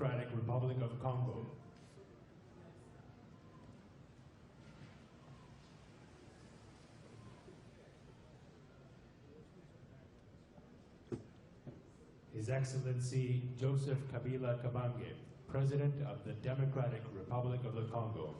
Democratic Republic of Congo. His Excellency Joseph Kabila Kabange, President of the Democratic Republic of the Congo.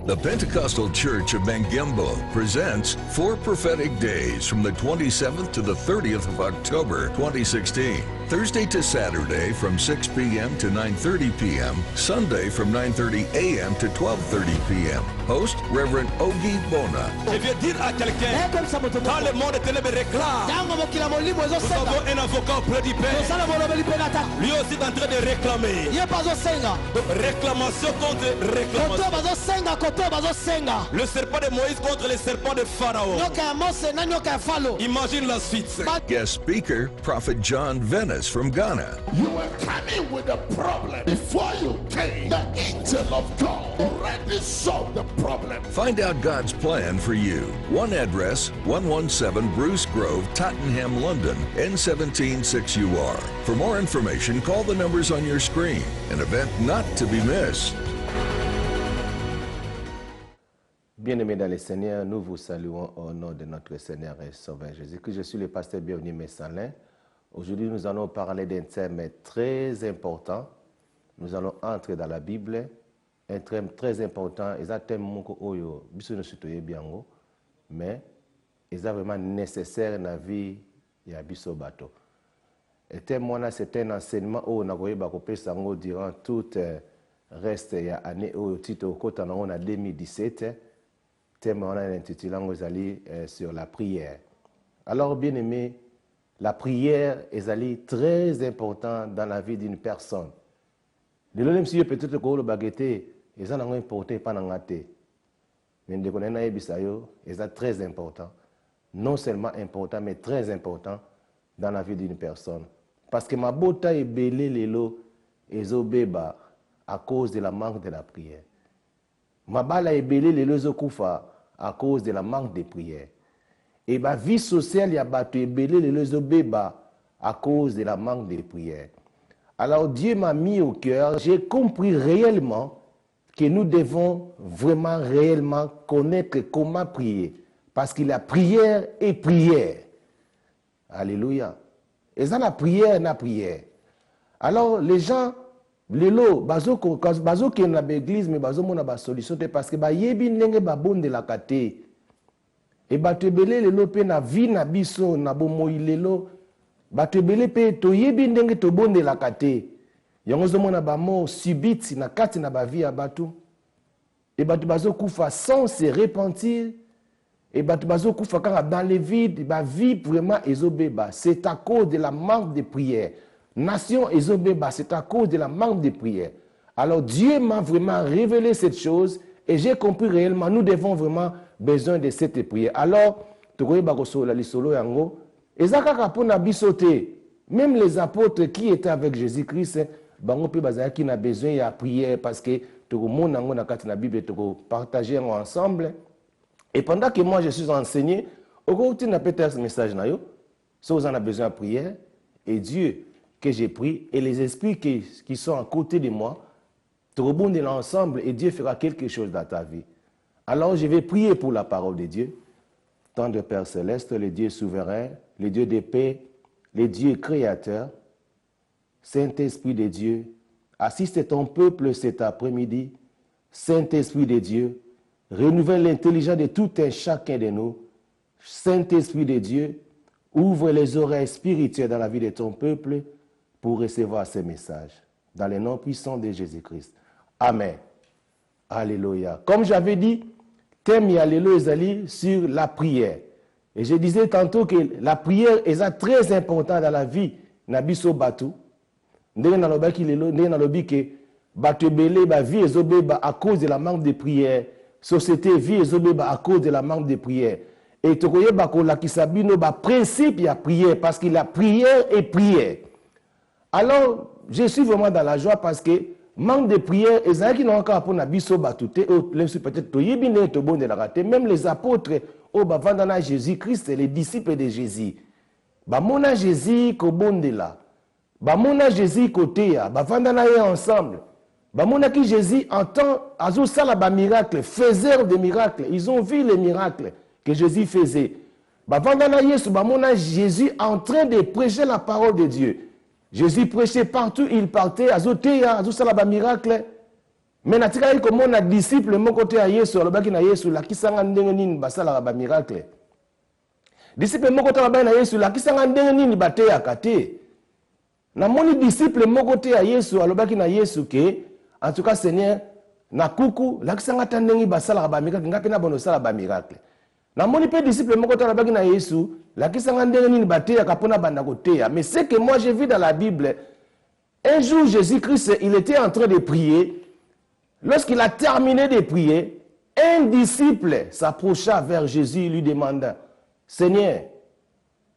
The Pentecostal Church of Mangembo presents 4 prophetic days from the 27th to the 30th of October 2016. Thursday to Saturday from 6 p.m. to 9:30 p.m. Sunday from 9:30 a.m. to 12:30 p.m. Host, Reverend Ogi Bona. Je viens dire à quelqu'un, quand le monde des ténèbres réclame, nous avons un avocat auprès du Père. Lui aussi est en train de réclamer. Donc, réclamation contre réclamation. Le serpent de Moïse contre le serpent de Pharaon. Imagine la suite. Guest speaker, Prophet John Venice from Ghana. You were coming with a problem. Before you came, the angel of God already solved the problem. Find out God's plan for you. One address, 117 Bruce Grove, Tottenham, London, N176UR. For more information, call the numbers on your screen. An event not to be missed. Bien-aimés dans le Seigneur, nous vous saluons au nom de notre Seigneur et Sauveur Jésus-Christ. Je suis le pasteur Bienvenu Messalin. Aujourd'hui, nous allons parler d'un thème très important. Nous allons entrer dans la Bible. Un thème très important. Et un thème mais il est vraiment nécessaire dans la vie de Biso Bato. Le thème, c'est un enseignement où on a durant tout le reste de l'année où on a 2017. Le thème on a intitulé sur la prière. Alors, bien aimé, la prière est très importante dans la vie d'une personne. Même si peut-être que le baguette est important pendant la vie. Mais c'est très important. Non seulement important, mais très important dans la vie d'une personne. Parce que ma beauté est belé lelo et zobeba à cause de la manque de la prière. Ma bala est belé lelo zokoufa à cause de la manque de prière. Et ma vie sociale est battu et belé lelo zobeba à cause de la manque de prière. Alors Dieu m'a mis au cœur, j'ai compris réellement que nous devons vraiment réellement connaître comment prier. Parce que la prière est prière. Alléluia. Et ça, la prière, la prière. Alors, les gens, les lots, bazo qui est dans l'église, mais bazo mon a solution parce que ba yebi nenge ba bonde la kate. Et ba te belé les lots pe na vie na biso na bomo ilelo, ba te belé pe to yebi nenge to bonde la kate. Yango zo mona ba mort subite na kati na ba vie abatu. Et ba bazo kufa sans se repentir. Et bazo kufa quand dans les vides, ba vie vraiment ezobeba, c'est à cause de la manque de prière. Nation ezobeba, c'est à cause de la manque de prière. Alors Dieu m'a vraiment révélé cette chose et j'ai compris réellement nous devons vraiment besoin de cette prière. Alors tokoye ba kosola lisolo yango, ezaka pona bisote. Même les apôtres qui étaient avec Jésus-Christ, bango pe bazaki na besoin de prière parce que tokomona ngo na kati na Bible toko partager ensemble. Et pendant que moi je suis enseigné, au côté n'a peut-être ce message na yo, si vous en avez besoin de prière, et Dieu que j'ai pris et les esprits qui sont à côté de moi, te rebondent ensemble et Dieu fera quelque chose dans ta vie. Alors je vais prier pour la parole de Dieu, Tendre Père Céleste, le Dieu souverain, le Dieu de paix, le Dieu créateur, Saint-Esprit de Dieu, assiste ton peuple cet après-midi, Saint-Esprit de Dieu, renouvelle l'intelligence de tout un chacun de nous. Saint-Esprit de Dieu, Ouvre les oreilles spirituelles dans la vie de ton peuple pour recevoir ces messages. Dans le nom puissant de Jésus-Christ. Amen. Alléluia. Comme j'avais dit, thème Alléluia Ezali sur la prière. Et je disais tantôt que la prière est très importante dans la vie. Nabiso Batu. Ndenge nalobi ke Batu ebele ba vie ezobeba à cause de la manque de prière. Société vie ezobeba à cause de la manque de prière. Et tokoye bako la kisabino ba principe ya prière parce que la prière est prière. Alors, je suis vraiment dans la joie parce que manque de prière, et ça qui n'ont encore pour nabiso batute, peut-être toyebine to bon de la raté, même les apôtres au bavandana Jésus-Christ, les disciples de Jésus. Ba mona Jésus ko bon de la. Ba mona Jésus côté ya, bavandana y ensemble. Ba mona qui Jésus entend azo sala ba miracle, faiseur de miracles. Ils ont vu les miracles que Jésus faisait. Bavandana Yesu ba mona Jésus en train de prêcher la parole de Dieu. Jésus prêchait partout, il partait, azoteya, azosalaba miracle. Mais natika yi comme na disciple mon côté à Yesu, alobaki na Yesu la kisanga ndenge nini basala ba miracle. Disciple mon côté na Yesu la kisanga ndenge nini bateya kate. Na moni disciple mon côté à Yesu, alobaki na Yesu ke en tout cas Seigneur na kuku la kisanga tandengi basala ba miracle, ngapi na bono sala ba miracle. Na moni pe disciple mon côté alobaki na Yesu la kisanga ndenge nini bateya kapona banda koteya. Mais c'est que moi j'ai vu dans la Bible, un jour Jésus-Christ il était en train de prier. Lorsqu'il a terminé de prier, un disciple s'approcha vers Jésus et lui demanda, Seigneur,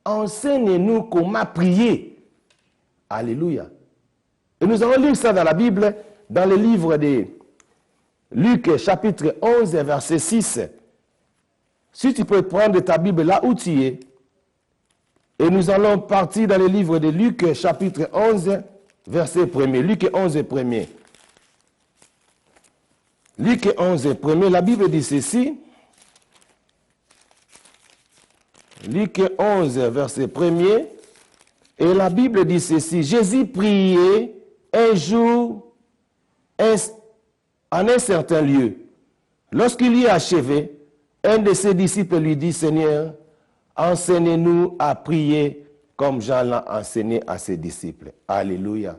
enseigne-nous comment prier. Alléluia. Et nous allons lire ça dans la Bible, dans le livre de Luc chapitre 11 verset 6. Si tu peux prendre ta Bible là où tu es, et nous allons partir dans le livre de Luc chapitre 11 verset 1er. Luc 11 1er. Luc 11 1er, la Bible dit ceci. Luc 11 verset 1er. Et la Bible dit ceci. Jésus priait un jour en un certain lieu. Lorsqu'il y a achevé, un de ses disciples lui dit, Seigneur, enseigne-nous à prier comme Jean l'a enseigné à ses disciples. Alléluia.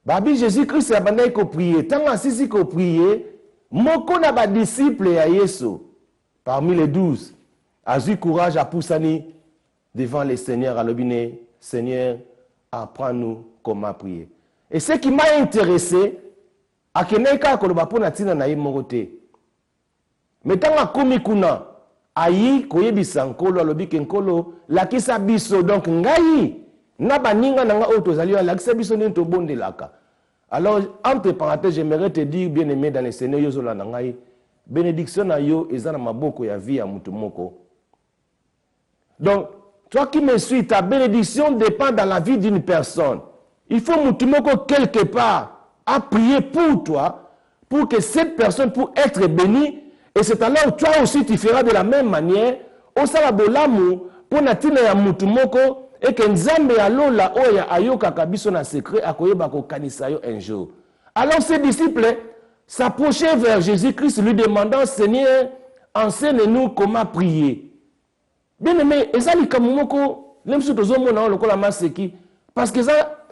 Babi Jésus-Christ a bandé ko prier. Tant assis ko prier, moko na ba disciple ya Yesu parmi les 12 a eu courage à poussani devant le Seigneur à l'obine. Seigneur, apprends-nous comment prier. Et ce qui m'a intéressé, à keneka koloba pona tina na yimogote. Mais tant a komi kuna ayi koyebisa nkolo alobi ke nkolo lakisa biso donc ngai na baninga nanga auto zali lakisa biso nento bondelaka. Alors entre parenthèses j'aimerais te dire bien aimé dans le Seigneur yozola ngai bénédiction na yo ezana maboko ya vie ya mutu moko. Donc toi qui me suis, ta bénédiction dépend dans la vie d'une personne. Il faut mutu moko quelque part à prier pour toi pour que cette personne puisse être bénie. Et c'est alors où toi aussi tu feras de la même manière. Au salabolamu pour natina ya mutu moko et que nzambe alola oya ayoka kabiso na secret akoyeba ko kanisa yo un jour. Alors ces disciples s'approchaient vers Jésus-Christ lui demandant, Seigneur, enseigne-nous comment prier. Bien aimé, ezali kamumoko lemsu tozomona lokola maseki parce que ça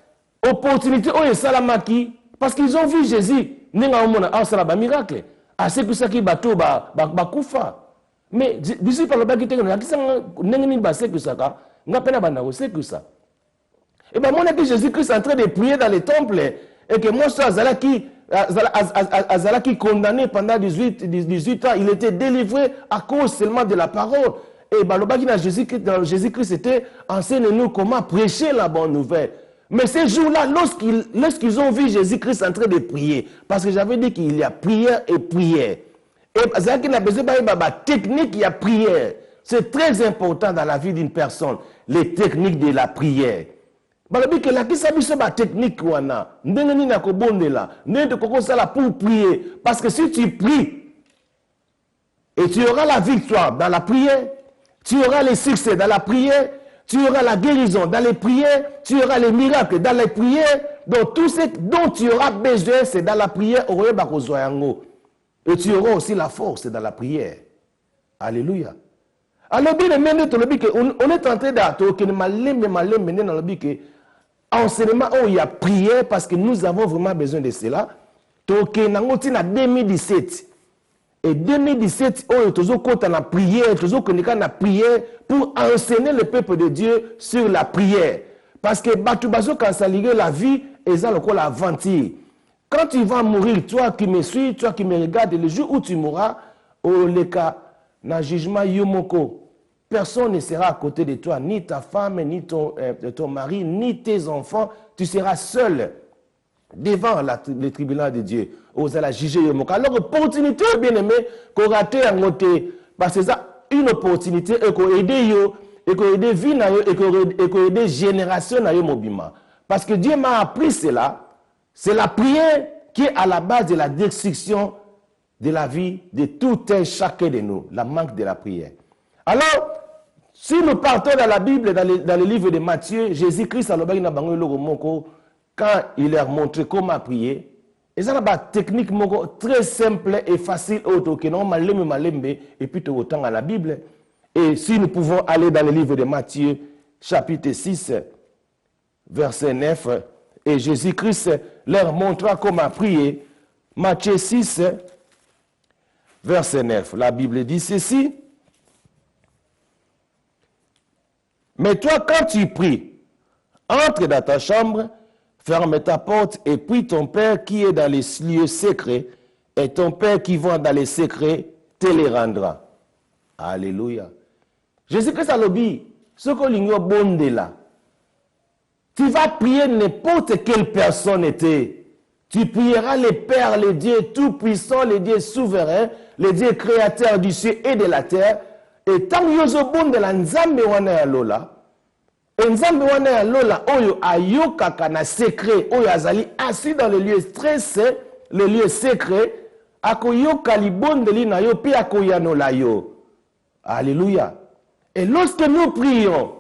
opportunité oyo salamaki parce qu'ils ont vu Jésus ninga omona asala ba miracle. Assez que ça qui bateau bakufa. Mais disciple le baki tengena kisanga nengeni ba c'est que ça ka ngapena banda ko c'est que ça. Et ben mon que Jésus-Christ est en train de prier dans le temple et que moi ça azalaki condamné pendant 18 ans, il était délivré à cause seulement de la parole. Et ben le baki na Jésus-Christ était enseigne-nous comment prêcher la bonne nouvelle. Mais ces jours-là, lorsqu'ils ont vu Jésus-Christ en train de prier, parce que j'avais dit qu'il y a prière et prière. Et ça qui n'a besoin de technique, il y a prière. C'est très important dans la vie d'une personne, les techniques de la prière. Que la technique pour prier. Parce que si tu pries, et tu auras la victoire dans la prière, tu auras le succès dans la prière, tu auras la guérison dans les prières, tu auras les miracles dans les prières. Donc tout ce dont tu auras besoin, c'est dans la prière. Et tu auras aussi la force dans la prière. Alléluia. Alors, bien aimé, on est en train d'enseigner enseignement où il y a prière parce que nous avons vraiment besoin de cela. Donc, en 2017. Et 2017, on a la prière, la prière pour enseigner le peuple de Dieu sur la prière. Parce que quand ça ligue la vie, et ça le la aventure. Quand tu vas mourir, toi qui me suis, toi qui me regardes, le jour où tu mourras, au leka, dans le jugement yomoko, personne ne sera à côté de toi, ni ta femme, ni ton mari, ni tes enfants. Tu seras seul devant le tribunal de Dieu. Aux la juger yomoko. Alors, opportunité, bien aimé, qu'on rate à côté, parce que ça, une opportunité, et qu'on aide yo, et qu'on aide vie, et qu'on aide génération na yo mobima. Parce que Dieu m'a appris cela. C'est la prière qui est à la base de la destruction de la vie de tout un chacun de nous, la manque de la prière. Alors, si nous partons dans la Bible, dans le livre de Matthieu, Jésus-Christ, quand il leur montré comment prier, et ça, c'est une technique très simple et facile, et puis autant dans la Bible. Et si nous pouvons aller dans le livre de Matthieu, chapitre 6, verset 9, et Jésus-Christ leur montra comment prier. Matthieu 6, verset 9. La Bible dit ceci. Mais toi, quand tu pries, entre dans ta chambre, ferme ta porte et prie ton Père qui est dans les lieux secrets, et ton Père qui va dans les secrets te les rendra. Alléluia. Jésus-Christ a dit, ce que l'igno bonde là, tu vas prier n'importe quelle personne était. Tu prieras le Père, le Dieu tout-puissant, le Dieu souverain, le Dieu créateur du ciel et de la terre. Et tant que tu bon de la nzambe wana ya lola, et nzambe wana ya lola, oyo ayokaka na secret, oyo azali assis dans le lieu stressé, le lieu secret, akoyoka libonde li na yo, pi akoyanola yo. Alléluia. Et lorsque nous prions,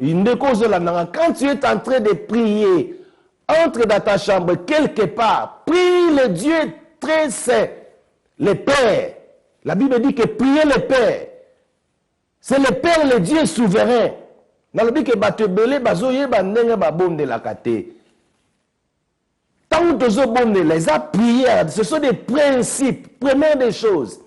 quand tu es en train de prier, entre dans ta chambre quelque part, prie le Dieu très saint, le Père. La Bible dit que prier le Père, c'est le Père, le Dieu souverain. Dans la Bible, tant que les prières, ce sont des principes. Première des choses,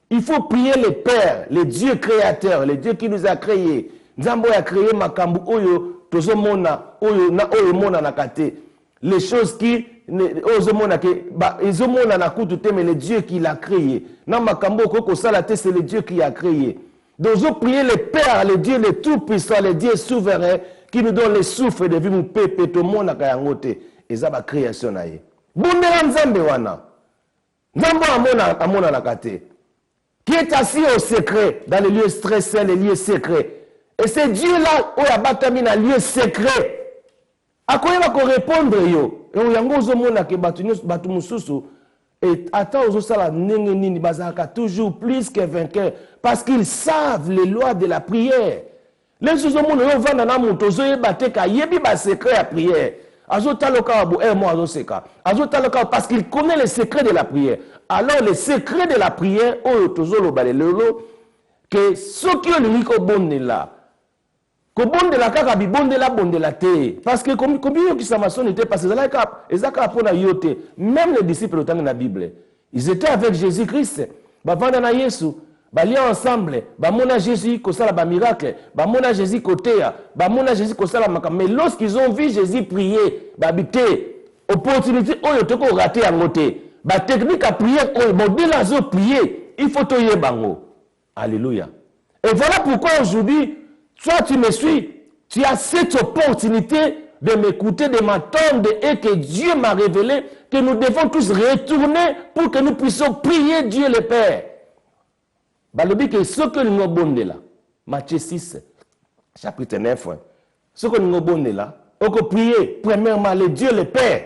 il faut prier le Père, le Dieu créateur, le Dieu qui nous a créés. Nzambo a créé makambu oyo tozomona oyo na oyo mona nakate. Les choses qui ozomona ke ba ezomona na kutu te mais le Dieu qui l'a créé. Na makambu ko sala te c'est le Dieu qui a créé. Donc vous priez le Père, le Dieu le tout puissant, le Dieu souverain qui nous donne le souffle de vie mu pepe to mona ka yangote. Eza ba création na ye. Bondela nzambe wana. Nzambo amona nakate. Qui est assis au secret dans les lieux stressés, les lieux secrets. Et c'est Dieu-là, où il y a batami dans le lieu secret. À quoi il va répondre, yo? Et on y a et attends, toujours plus que vainqueur. Parce qu'ils savent les lois de la prière. Les gens qui vont dans le secret à prière. Parce qu'ils connaissent les secrets de la prière. Alors, les secrets de la prière, que ceux qui ont le bon là, que bon de la kaka bi bon de la te parce que combien qui s'amassent n'était pas c'est là ezaka pour na yote même les disciples dans la Bible ils étaient avec Jésus-Christ ba vanda na Yesu ba lien ensemble ba mona Jésus ko sala ba miracle ba mona Jésus kotea ba mona Jésus ko sala maka mais lorsqu'ils ont vu Jésus prier ba bité opportunité oyo to ko rater en côté ba technique à prier oyo bon de la zo prier il faut toyer bango. Alléluia. Et voilà pourquoi aujourd'hui toi, tu me suis, tu as cette opportunité de m'écouter, de m'attendre et que Dieu m'a révélé que nous devons tous retourner pour que nous puissions prier Dieu le Père. Le but que ce que nous avons là, Matthieu 6, chapitre 9, ce que nous avons là, on peut prier premièrement le Dieu le Père.